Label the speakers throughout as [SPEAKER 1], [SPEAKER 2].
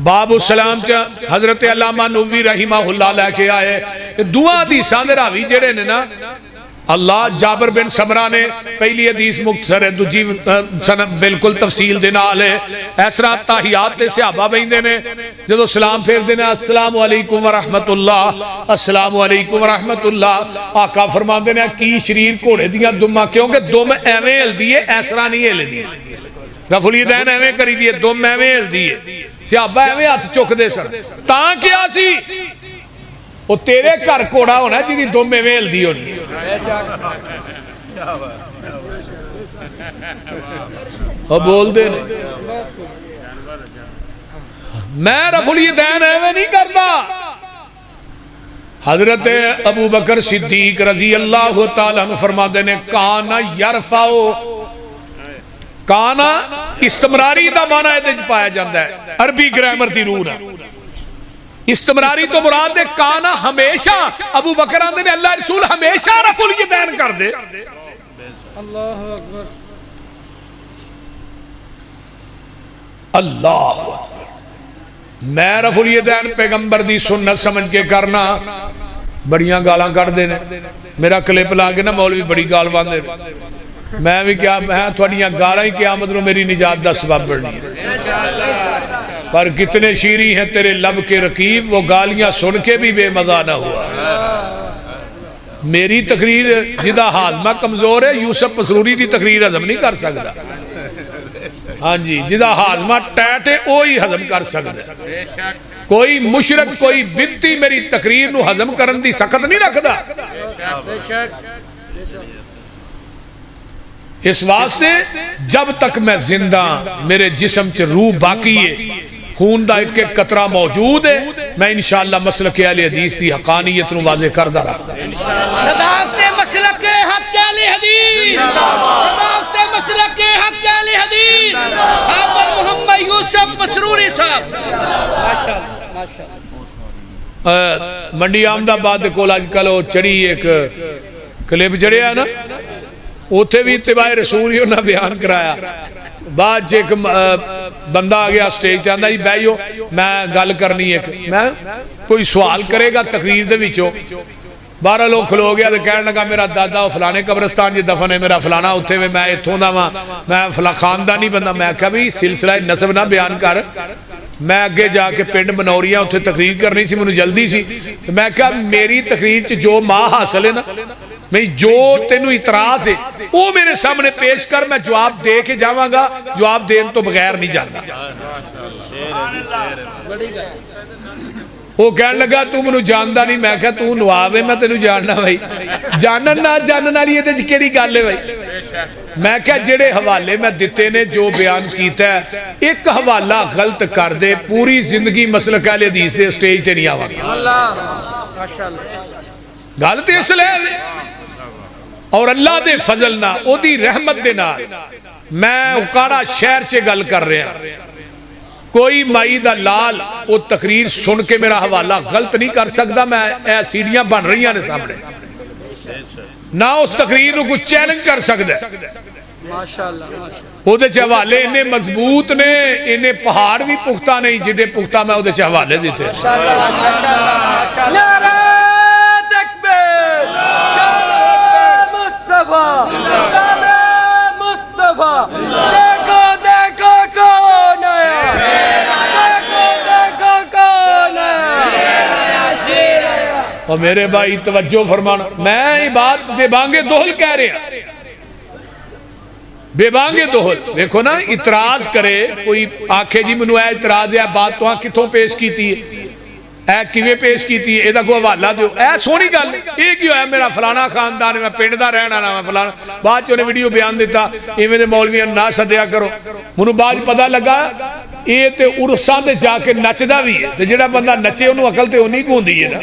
[SPEAKER 1] باب السلام چا حضرت علامہ نووی رحمہ اللہ لے کے آئے دعا دی راوی جڑے نے نا اللہ جابر بن سمرہ نے پہلی حدیث مختصر ہے دوجی بالکل تفصیل دے نال ہے اس طرح تحیات تے صحابہ بیندے نے جدو سلام پھیر دینے السلام علیکم ورحمت اللہ السلام علیکم ورحمت اللہ آقا فرمان دینے کی شریر کوڑے دیا دمہ کیونکہ دم ایویں ہل دیئے اس طرح نہیں ہل دیئے رفع الیدین ایویں کری دیئے دم ایویں ہل دیئے صحابہ ایویں ہاتھ چک دے سن تاں کیا سی وہ تیرے گھر کوڑا ہونا جی دم میں ویل دی ہونی وہ بول دے میں رفع الیدین ایویں نہیں کرتا حضرت ابو بکر صدیق رضی اللہ تعالیٰ عنہ فرماتے نے کانا یرفعو کانا استمراری دا معنی ہے پایا جاندہ ہے عربی گرامر دی روح نا استمراری تو مراد ہے کانا ہمیشہ ابو بکر آندے نے اللہ رسول ہمیشہ رفع الیدین کر دے
[SPEAKER 2] اللہ اکبر
[SPEAKER 1] اللہ اکبر میں رفع الیدین پیغمبر دی سنت سمجھ کے کرنا بڑیاں گالاں کر دینے میرا کلپ لاغے نا مولوی بڑی گال باندے میں بھی کیا میں تھوڑیاں گالاں ہی قیامت نو میری نجات دا سبب بڑھنی ہے پر کتنے شیری ہیں تیرے لب کے رقیب وہ گالیاں سن کے بھی بے مزہ نہ ہوا میری تقریر جدہ ہاضمہ کمزور ہے یوسف پسروری دی تقریر ہضم نہیں کر سکتا ہاں جی جدہ ہاضمہ ٹیٹ ہے وہی ہضم کر سکتا کوئی مشرک کوئی بدتی میری تقریر نو ہضم کرن دی سخت نہیں رکھدا اس واسطے جب تک میں زندہ میرے جسم چ روح باقی ہے خون دا ایک ایک قطرہ موجود ہے میں انشاءاللہ مسلک اہل حدیث دی حقانیت نو واضح کردہ رہا
[SPEAKER 2] صداقت مسلک حق اہل حدیث صداقت مسلک حق اہل حدیث حافظ محمد یوسف پسروری صاحب ماشاءاللہ
[SPEAKER 1] منڈی آمد آباد کو آج کل چڑی ایک کلپ چڑھیا ہے نا اوتھے بھی اتباع رسول ہی انہاں بیان کرایا بعد ایک بندہ آگیا سٹیج چاہتا ہی بیئیو میں گل کرنی ہے میں کوئی سوال کرے گا تقریر دے وچوں 12 لوگ کھلو گیا تو کہنے لگا میرا دادا فلانے قبرستان جی دفن ہے میرا فلانا اتھے میں اتھوں دا میں فلاں خاندانی بندہ میں کہا بھی سلسلہ نسب نہ بیان کر میں اگے جا کے پنڈ بنوریاں اتھے تقریر کرنی سی منو جلدی سی تو میں کہا میری تقریر چ جو ماں حاصل ہے نا میں جو تینو اعتراض ہے وہ میرے سامنے پیش کر میں جواب دے کے جاواں گا جواب دین تو بغیر نہیں جاتا وہ کہنے لگا تو منو جاندہ نہیں میں کہا تو نواب ہے میں تینو جاننا بھائی جانن نہ جاننا لیے تے کیڑی گل ہے بھائی میں کہا جڑے حوالے میں دیتے نے جو بیان کیتا ہے ایک حوالہ غلط کر دے پوری زندگی مسلک اہل حدیث دے سٹیج تے نہیں آواں گا غلط اس لئے اور اللہ دے فضل نہ او دی رحمت دے نہ میں اکاڑا شہر سے گل کر رہے ہیں کوئی مائی دا لال وہ تقریر سن کے میرا حوالہ غلط نہیں کر سکتا میں اے سیڑیاں بن رہی ہیں سامنے نہ اس تقریر کو کچھ چیلنج کر سکتا ہے وہ دے چہوالے انہیں مضبوط نے انہیں پہاڑ بھی پختہ نہیں جنہیں پختہ میں وہ دے چہوالے دیتے ہیں نعرہ تکبیر نعرہ مصطفیٰ نعرہ مصطفیٰ دیکھو دیکھو کون ہے اور میرے بھائی توجہ فرمانا میں یہ بات بے بانگے دوہل کہہ رہے ہیں بے بانگے دوہل دیکھو نا اعتراض کرے کوئی آنکھیں جی منو اے اعتراض ہے بات تو آنکھ کتوں پیش کی تھی اے کیویں پیش کی تھی اے دا کوئی حوالہ دیو اے سونی گل ایک ہی ہے میرا فلانا خاندان میں پنڈ دا رہنا نا میں فلانا بعد چونے ویڈیو بیان دیتا ایویں دے مولویاں نہ سدیا کرو منو بعد پتہ لگا یہ تے عرصاں تے جا کے نچدا بھی ہے تے جڑا بندہ نچے انہوں عقل تے انہی کو ہوندی ہے نا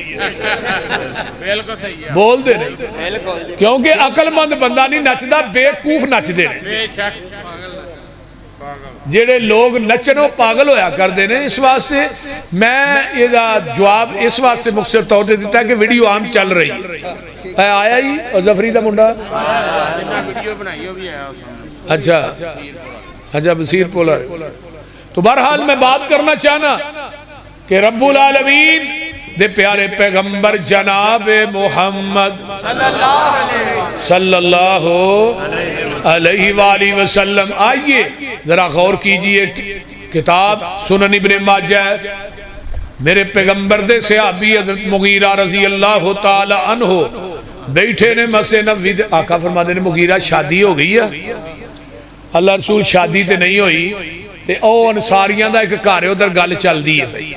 [SPEAKER 1] بول دے نہیں کیونکہ عقل مند بندہ نہیں نچدا بیوقوف نچ دے جڑے لوگ نچنوں پاگل ہویا کر دینے اس واسطے میں یہ جواب اس واسطے مختصر طور دے دیتا ہے کہ ویڈیو عام چل رہی ہے آیا ہی اور ظفری دا منڈا اچھا بصیر پولر تو بہرحال میں بات کرنا چاہنا کہ رب العالمین دے پیارے پیغمبر جناب محمد صلی اللہ علیہ وآلہ وسلم. آئیے ذرا غور کیجئے، کتاب سنن ابن ماجہ، میرے پیغمبر دے صحابی حضرت مغیرہ رضی اللہ تعالی عنہ بیٹھے نے مسجد نبوی دے. آقا فرماتے نے مغیرہ شادی ہو گئی ہے؟ اللہ رسول شادی تے نہیں ہوئی. تے او انصاریاں دا ایک گھر ادھر گل چل دی ہے بھائی.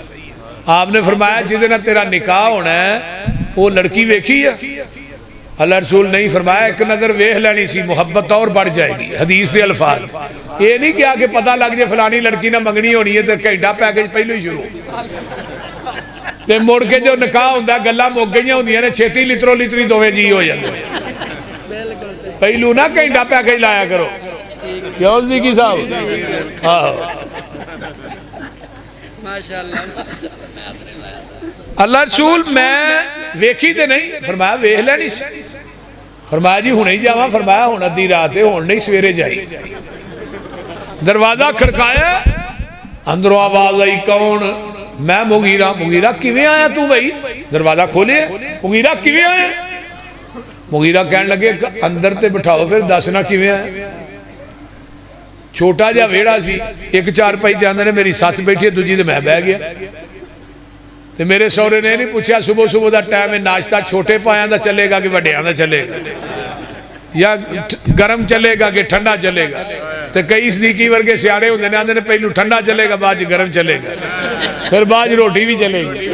[SPEAKER 1] آپ نے فرمایا جدے نہ تیرا نکاح ہونا ہے وہ لڑکی ویکھی ہے؟ اللہ رسول نہیں فرمایا ایک نظر ویکھ لینی سی، محبت اور بڑھ جائے گی. حدیث دے الفاظ یہ نہیں کیا کہ پتہ لگ جائے فلانی لڑکی نہ منگنی ہونی ہے تو گھنٹہ پیکج پہلو ہی شروع تے مڑ کے جو نکاح ہوندا گلاں مک گئیاں ہوندیاں نے چھتی لترو لتری دوویں جی ہو جاندے. پہلو نہ گھنٹہ پیکج لایا کرو. کیوں جی کی صاحب؟ اللہ رسول میں ویکھی تے نہیں فرمایا ویکھ لینی سی. فرمایا جی ہنے ہی جاواں؟ فرمایا ہن ادھی رات ہے ہن نہیں سویرے جائی. دروازہ کھڑکایا، اندروں آواز آئی کون؟ میں مغیرہ. مغیرہ کیویں آیا تو بھائی؟ دروازہ کھولے. مغیرہ کیویں آیا؟ مغیرہ کہنے لگے اندر تے بٹھاؤ پھر دسنا کیویں آیا. چھوٹا جا ویڑا سی، ایک چار پائی تے اندر میری ساس بیٹھی ہے، دوجی تے میں بہ گیا. تے میرے سورے نے نہیں پوچھا صبح صبح دا ٹائم ہے ناشتہ چھوٹے پایاں دا چلے گا کہ وڈیاں دا چلے گا، یا گرم چلے گا کہ ٹھنڈا چلے گا. تے کئی صدیقی ورگے سیاڑے ہوندے نے آندے نے پہلو ٹھنڈا چلے گا بعد گرم چلے گا، پھر بعد روٹی بھی چلے گی.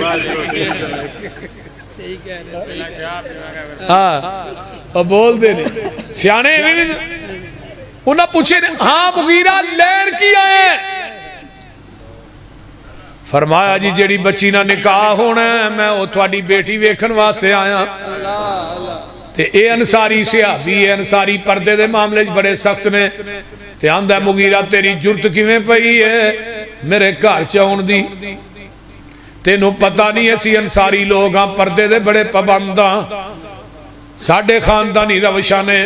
[SPEAKER 1] ہاں اور بول دے نہیں سیانے انہاں پوچھے ہاں مغیرہ لین کی آئے؟ فرمایا جی جیڑی بچی نہ نکاح ہونا ہے میں وہ تھوڑی بیٹی ویکھن واسطے آیا. تے اے انصاری صحابی اے انصاری پردے دے معاملے بڑے سخت نے. تے آندا ہے مغیرہ تیری جرت کیویں پئی ہے میرے گھر چاون دی؟ تینوں پتہ نہیں اسی انصاری لوگ ہاں پردے دے بڑے پابند ہاں، ساڈے خاندانی روشاں نے.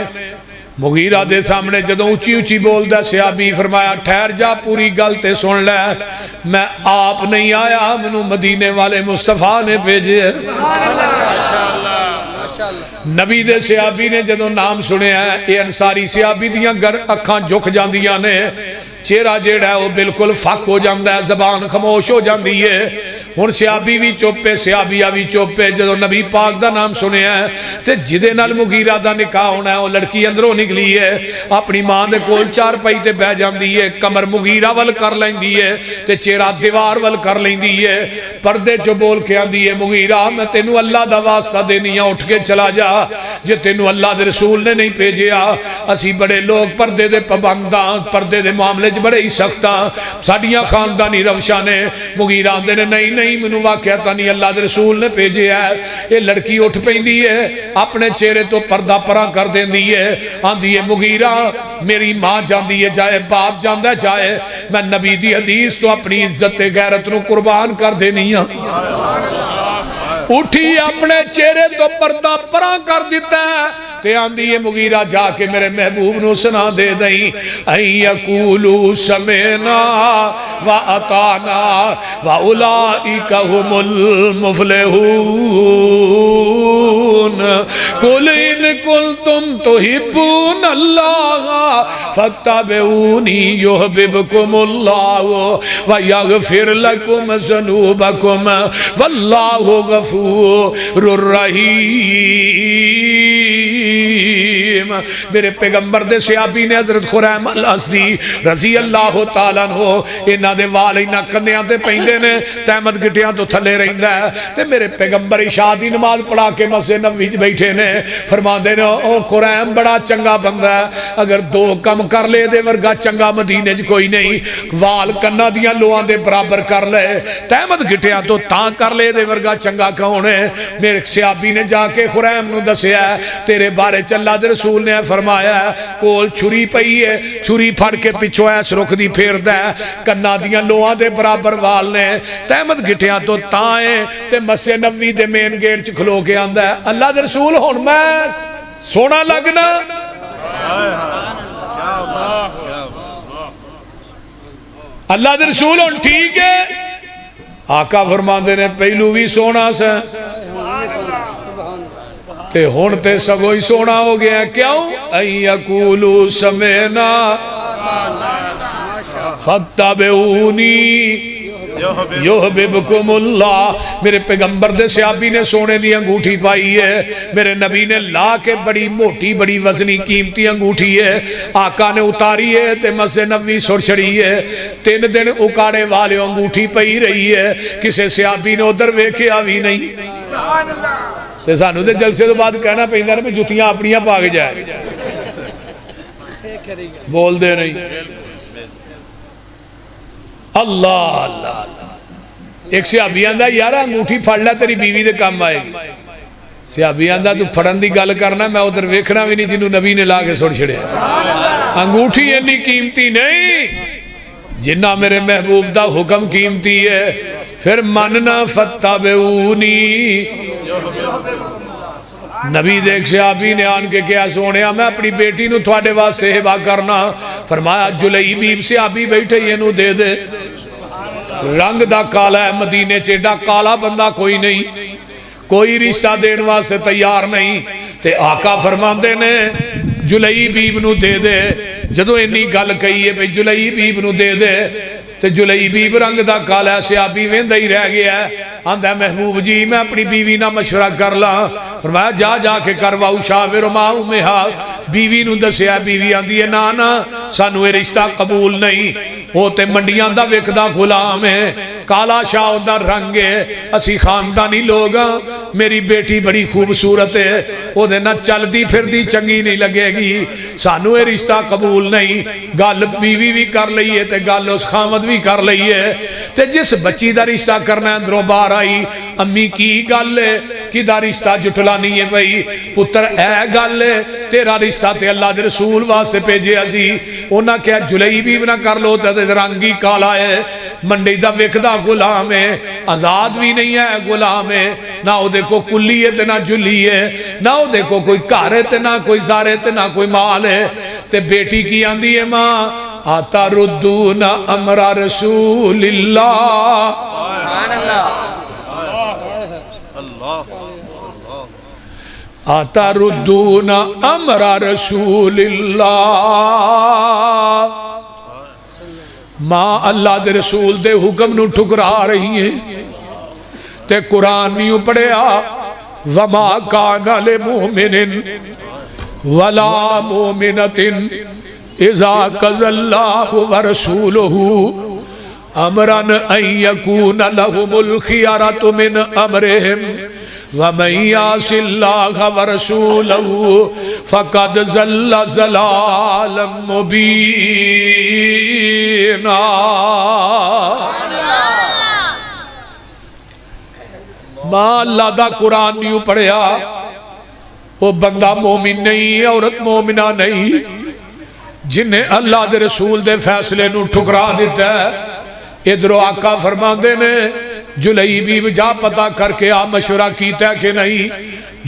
[SPEAKER 1] مغیرہ دے سامنے جدوں اونچی اونچی بول دا صحابی فرمایا ٹھہر جا پوری گل تے سن لے، میں آپ نہیں آیا منو مدینے والے مصطفیٰ نے بھیجے. نبی دے صحابی نے جدوں نام سنے ہیں اے انصاری صحابی دیاں گر اکھاں جھک جاندیاں نے، چہرہ جیڑا ہے وہ بالکل فک ہو جاندا ہے، زبان خاموش ہو جاندی ہے. ہن صحابی بھی چوپے صحابیہ بھی چوپے. جدوں نبی پاک دا نام سنیا ہے تے جدے نال مغیرہ دا نکاح ہونا ہے وہ لڑکی اندروں نکلی ہے، اپنی ماں دے کول چار پائی تے بہ جاندی ہے، کمر مغیرہ ول کر لیندی ہے تے چہرہ دیوار ول کر لیندی ہے. پردے چ بول کے آندی ہے مغیرہ میں تینوں اللہ دا واسطہ دینی ہاں، اٹھ کے چلا جا، جے تینوں اللہ دے رسول نے نہیں بھیجیا. اسی بڑے لوگ پردے دے پابند ہاں، پردے دے معاملے بڑے ہی سخت ہاں، ساڈیاں خاندانی روشاں نے. مغیرہ آندے نے نہیں نہیں مینوں واقعہ نہیں اللہ دے رسول نے بھیجے ہے. یہ لڑکی اٹھ پیندی ہے اپنے چہرے تو پردہ پراں کر دیندی ہے، آندی ہے مغیرہ میری ماں جاندی ہے جائے، باپ جاندا ہے جائے، میں نبی دی حدیث تو اپنی عزت غیرت نو قربان کر دینی ہاں. اٹھی اپنے چہرے تو پردہ پراں کر دیتا ہے تے آندی ہے مغیرہ جا کے میرے محبوب نو سنا دے دیں این یقولو سمینا و اطانا و اولئک هم المفلحون قل ان کنتم تحبون اللہ فاتبعونی یحببکم اللہ و یغفر لکم ذنوبکم واللہ غفور الرحیم. میرے پیغمبر دے صحابی نے حضرت خریم الاسدی رضی اللہ تعالیٰ عنہ انہاں دے وال انہاں کندیاں تے پیندے نے تحمد گٹیاں تو تھلے رہندا ہے تے میرے پیغمبر عشاء دی نماز پڑھا کے مسجد نبوی وچ بیٹھے نے. فرماندے نے او خریم بڑا چنگا بندہ ہے، اگر دو کم کر لے دے ورگا چنگا مدینے وچ کوئی نہیں. وال کناں دیاں لوہاں دے برابر کر لے، تحمد گٹیاں تو تاں کر لے دے ورگا چنگا کون ہے؟ میرے صحابی نے جا کے خریم نو دسیا تیرے بارے اللہ دے رسول نے فرمایا کول چھری پئی ہے، چھری پھڑ کے پچھو ایس رخ دی پھیردا ہے، کنا دیاں لوہاں دے برابر وال نے، تحمد گٹیاں تو تاں ہے تے مسجد نبوی دے مین گیٹ چ کھلو کے آندا ہے اللہ دے رسول ہن میں سونا لگنا؟ اللہ دے رسول ہن ٹھیک ہے آقا فرماندے نے پہلو بھی سونا سا تے ہون تے سگو ہی سونا ہو گیا. کیوں؟ اَن یقولوا سمعنا فاتبعونی یحببکم اللہ. میرے پیغمبر دے صحابی نے سونے دی انگوٹھی پائی ہے. میرے نبی نے لا کے بڑی موٹی بڑی وزنی قیمتی انگوٹھی ہے. آقا نے اتاری ہے تے مسجد نبوی سر چڑھی ہے. 3 دن اکاڑے والے انگوٹھی پئی رہی ہے. کسے صحابی نے ادھر ویکھیا بھی نہیں. تے سانو تے جلسے تو بعد کہنا پیندا ہے جتیاں اپنیاں پا کے جائے. بول دے نہیں. اللہ اللہ اللہ. ایک صحابی آندا یار انگوٹھی پھڑ لے تیری بیوی دے کام آئے گی. صحابی آندا تو پھڑن دی گل کرنا میں ادھر ویکھنا بھی نہیں جنوں نبی نے لا کے سڑ چھڑیا. انگوٹھی اتنی قیمتی نہیں جنہ میرے محبوب دا حکم قیمتی ہے. پھر مننا فتبعونی. نبی دیکھ صحابی نے آن کے کیا سونیا میں اپنی بیٹی نو تھوڑے واسطے ہبا کرنا. فرمایا جلیبیب صحابی بیٹھے یہ نو دے دے. رنگ دا کالا ہے مدینے چیڈا کالا بندہ کوئی نہیں. کوئی رشتہ دین واسطے تیار نہیں. تے آقا فرماندے نے جلیبیب نو دے دے. جدو انی گل کہی ہے بھئی جلیبیب نو دے دے تے جلیبیب رنگ دا کالا صحابی ویندہ ہی رہ گیا ہے. آندہ محبوب جی میں اپنی بیوی نہ مشورہ کر لا. فرمایا جا جا کے کرواؤ شاور ماؤ مہا. بیوی نو دسیا. بیوی آندی ہے نانا سانو اے رشتہ قبول نہیں. وہ تے منڈیاں دا وکدا غلام ہے. کالا شاہ دا رنگ ہے. اسی خاندانی لوگ میری بیٹی بڑی خوبصورت ہے. وہ دے نہ چل دی پھر دی چنگی نہیں لگے گی. سانو اے رشتہ قبول نہیں. گل بیوی بھی کر لئیے تے گل اس خامد بھی کر لئیے. تے جس بچی دا رشتہ کرنا اندروں باہر آئی امی کی گل ہے کی دا رشتہ جٹلانی ہے بھئی پتر اے گل ہے تیرا رشتہ تے اللہ دے رسول واسطے پیجے ازی. اونا کیا جلیبی بھی نہ کر لو تے رنگی کالا ہے منڈی دا وکدا غلام ہے. آزاد بھی نہیں ہے غلام ہے. نہ او دیکھو کلی ہے تے نہ جلی ہے. نہ او دیکھو کوئی کار ہے تے نہ کوئی زار ہے تے نہ کوئی مال ہے. تے بیٹی کی آندی ہے ماں آتا ردون امر رسول اللہ. آتا ردون امر رسول اللہ. ماں اللہ دے رسول دے حکم نو ٹھکرا رہی ہیں تے قرآن نیو پڑھیا وما کان لمؤمن ولا مؤمنۃ اذا قضى اللہ ورسولہ امرا ان یکون لهم الخیارۃ من امرہم وَمَنْ يَعْصِ اللَّهَ وَرَسُولَهُ فَقَدْ ضَلَّ ضَلَالًا مُبِينًا. ماں اللہ دا قرآن نیو پڑھیا وہ بندہ مومن نہیں عورت مومنہ نہیں جنہیں اللہ دے رسول دے فیصلے نو ٹھکرا دیتا ہے. ادھر آقا فرماندے نے جلیبیب جا پتا کر کے آپ مشورہ کیتا ہے کہ نہیں.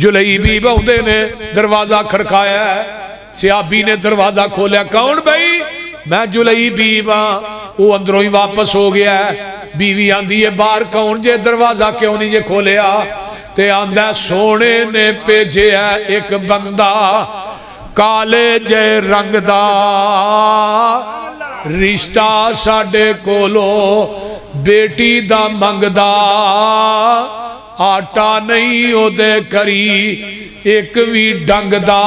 [SPEAKER 1] جلیبیب ہوندے نے دروازہ کھڑکایا ہے. صحابی نے دروازہ کھولیا. کون بھائی؟ میں جلیبیب ہاں. وہ اندروں ہی واپس ہو گیا ہے. بیوی آندی ہے باہر کون جے دروازہ کیوں نہیں جے کھولیا؟ تے آندہ سونے نے پیجے ہے ایک بندہ کالے جے رنگ دا رشتہ ساڑے کولو بیٹی دا منگدا آٹا نہیں او دے کری ایک وی ڈنگ دا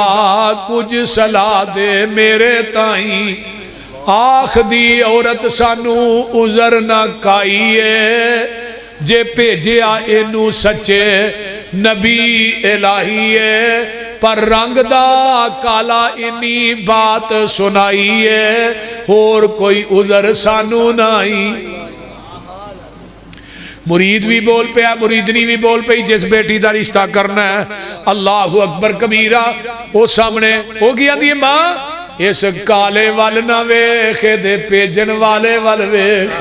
[SPEAKER 1] کچھ صلاح دے میرے تائیں. آخ دی عورت سانو عذر نہ کائیے جے پیجیا اینو سچے نبی الہیے پر رنگ دا کالا انی بات سنائیے اور کوئی عذر سانو نہیں. مرید بھی بول پیا مریدنی بھی بول پئی جس بیٹی دا رشتہ کرنا ہے اللہ اکبر کبیرہ. وہ سامنے ہو گیا دی ماں اس کالے وال نہ ویکھے دے پیجن والے وال ویکھ.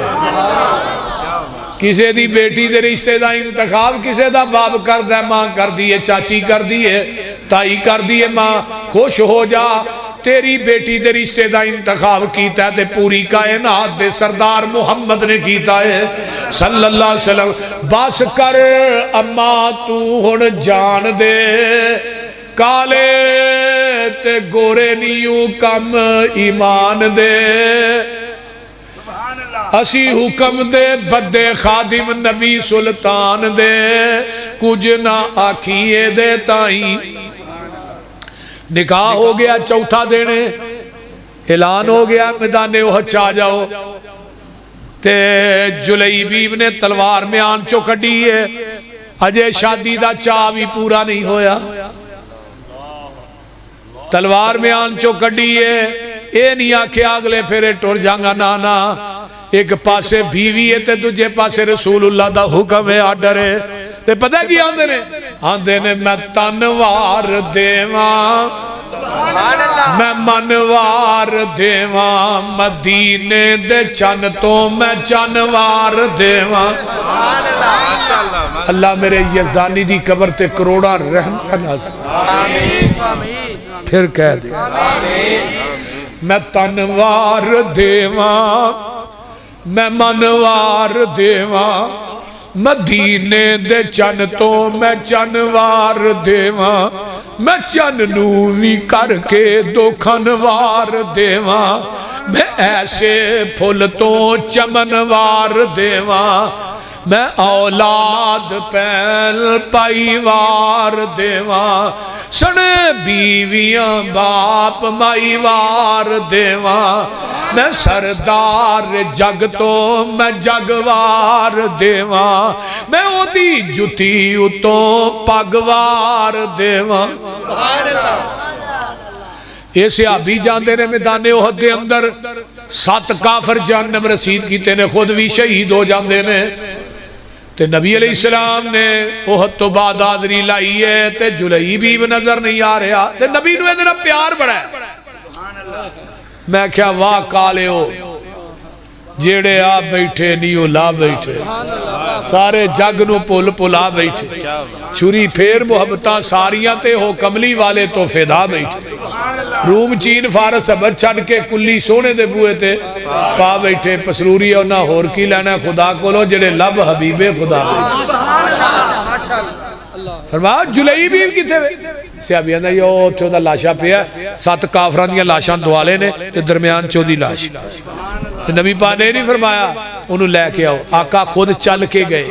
[SPEAKER 1] کسے دی بیٹی دے رشتے دا انتخاب کسے دا باپ کر دے ماں کر دیئے چاچی کر دیئے تائی کر دیئے ماں خوش ہو جا تیری بیٹی دے رشتے دا انتخاب کیتا ہے تے پوری کائنات دے سردار محمد نے کیتا ہے صلی اللہ علیہ وسلم. بس کر اما تو ہن جان دے کالے تے گورے نیوں کم ایمان دے. اسی حکم دے بدے خادم نبی سلطان دے کچھ نہ آکھیے دے تائیں. نکاح ہو گیا چوتھا دینے اعلان ہو گیا میدان احد آ جاؤ تے جلیبیب نے تلوار میان چو کٹی ہے. اجے شادی دا چاہ بھی پورا نہیں ہویا تلوار میان چو کٹی ہے. اے نہیں آکھے اگلے پھرے ٹر جانگا نانا ایک پاسے بیوی ہے تے دوجے پاسے رسول اللہ دا حکم ہے آڈر ہے. تے پتہ کی آندے نے میں تنوار دیواں میں منوار دیواں مدینے دے چن تو میں چنوار دیواں. اللہ میرے یزدانی دی قبر تے کروڑا رحمت نازل پھر کہہ دے میں تنوار دیواں میں منوار دیواں مدینے دے چن تو میں چنوار دیواں میں چن نوی کر کے دو کھنوار دیواں میں ایسے پھول تو چمنوار دیواں میں اولاد پہل پائیوار دیواں سنے بیویاں باپ مائیوار دیواں میں سردار جگ تو میں جگوار دیواں میں او دی جتی اتوں پگوار دیواں. یہ صحابی جاندے نے میدان احد دے اندر 7 کافر جہنم رسید کیتے نے خود بھی شہید ہو جاندے نے تے نبی علیہ السلام نے احد تو بعد آدری لائی ہے تے جلیبیب نظر نہیں آ رہا تے نبی نو ادھر پیار بڑا ہے. میں کیا واہ کالے ہو جیڑے آپ بیٹھے نیو لا بیٹھے سارے جگ نو پل پلا بیٹھے چھری پھیر محبتاں ساریاں تے ہو کملی والے تو فدا بیٹھے روم چین فارس سبر چھڑ کے کلی سونے دے بوئے تے پا بیٹھے پسروری اور نہ ہور کی لینا خدا کو لو جڑے لب حبیب خدا بیٹھے. فرمایا جلیبیب کی تھے سیابی اندھا یہ چودہ لاشا پیا 7 کافران دیا لاشان دوالے نے تے درمیان 14 لاش نبی پاک نے نہیں فرمایا انہوں لے کے آؤ. آقا خود چل کے گئے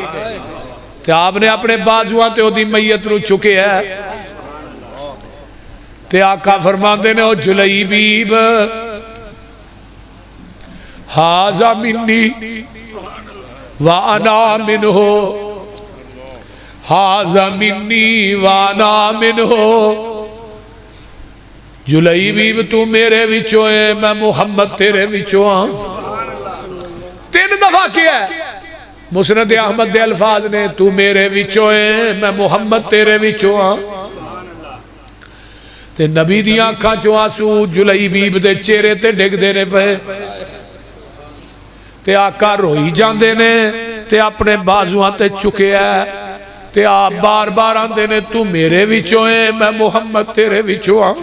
[SPEAKER 1] تے آپ نے اپنے بازوان تے دی میت نو چکے ہے تے آقا فرمان دینے ہو جلیبیب حاضا منی وانا منہو حاضا منی وانا منہو. جلیبیب تو میرے وچوں ہے میں محمد تیرے وچوں ہاں. 3 دفعہ کیا ہے مسند احمد دے الفاظ نے تو میرے وچوں ہے میں محمد تیرے وچوں ہاں. تے نبی دی آنکھاں چو آنسو جلیبیب دے چہرے تے ڈگ دینے پہ تے آقا روئی جان دینے تے اپنے بازوان تے چکے ہے تے آپ بار بار آن دینے تو میرے وچوں ہے میں محمد تیرے وچوں ہاں.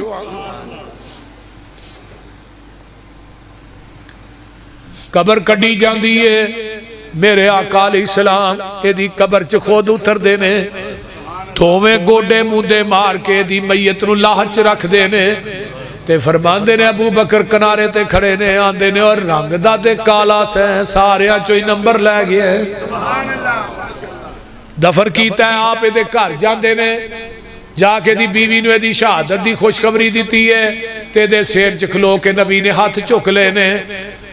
[SPEAKER 1] قبر کڑی جان دیئے میرے آقا علیہ السلام اے دی قبر چ خود اتر دینے تھوویں گوڑے مندے مار کے دی میت نو لاہچ رکھ دینے تے فرمان دینے ابو بکر کنارے تے کھڑے نے آن دینے اور رنگ دا تے کالا سے سارے چوئی نمبر لے گئے دفر کیتا ہے آپ دے گھر جان دینے جا کے دی بیوی نو دی شہادت دی خوشخبری دیتی ہے تے دے سیر چکھلو کے نبی نے ہاتھ چک لینے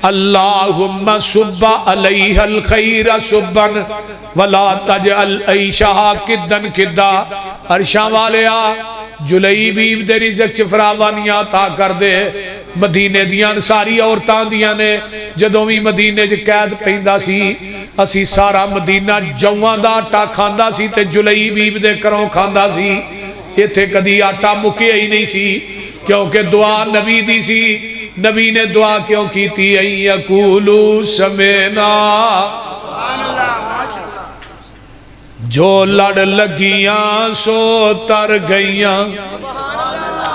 [SPEAKER 1] اللہم صبا علیہ الخیر صبن ولا تجعل عیشہا کدن کدا. عرشاں والیا جلیبیب دے رزق چ فراوانیاں عطا کر دے. مدینے دیاں ساری عورتاں دیاں نے جدوں بھی مدینے چ قید پیندا سی اسی سارا مدینہ جواں دا آٹا کھاندا سی تے جلیبیب دے گھروں کھاندا سی. ایتھے کدی آٹا مکیا ہی نہیں سی کیونکہ دعا نبی دی سی. نبی نے دعا کیوں کی تھی این یقولو سمینا جو لڑ لگیاں سو تر گئیاں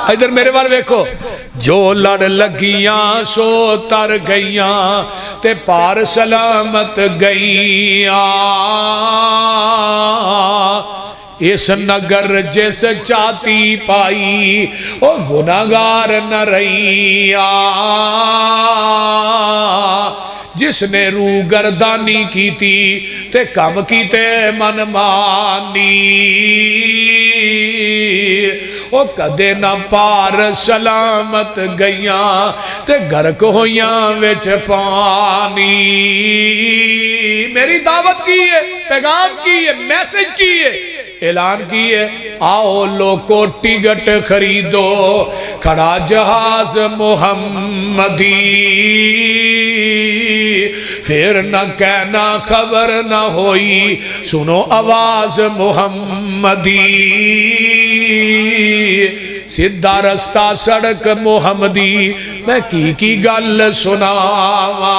[SPEAKER 1] ادھر میرے بار ویکھو جو لڑ لگیاں سو تر گئیاں تے پار سلامت گئیاں اس نگر جس چاہتی پائی او گناہگار نہ رہیاں جس نے روح گردانی کی تھی تے کم کی تے من مانی او کدے نہ پار سلامت گئیاں تے گرک ہویاں وچ پانی میری دعوت کی ہے پیغام کی ہے میسج کی ہے اعلان کیے آؤ لوگو ٹکٹ خریدو کھڑا جہاز محمدی پھر نہ کہنا خبر نہ ہوئی سنو آواز محمدی سیدھا رستہ سڑک محمدی میں کی گل سناواں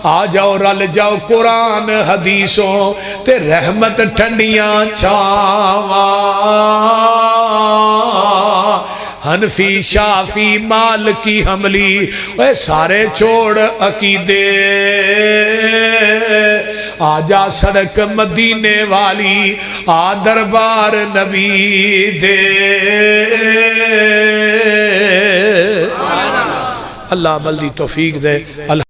[SPEAKER 1] آ جاؤ رل جاؤ قرآن حدیثوں تے رحمت ٹھنڈیاں چھاواں حنفی شافی مالکی حملی اے سارے چھوڑ عقیدے آجا سڑک مدینے والی آ دربار نبی دے اللہ عمل دی توفیق دے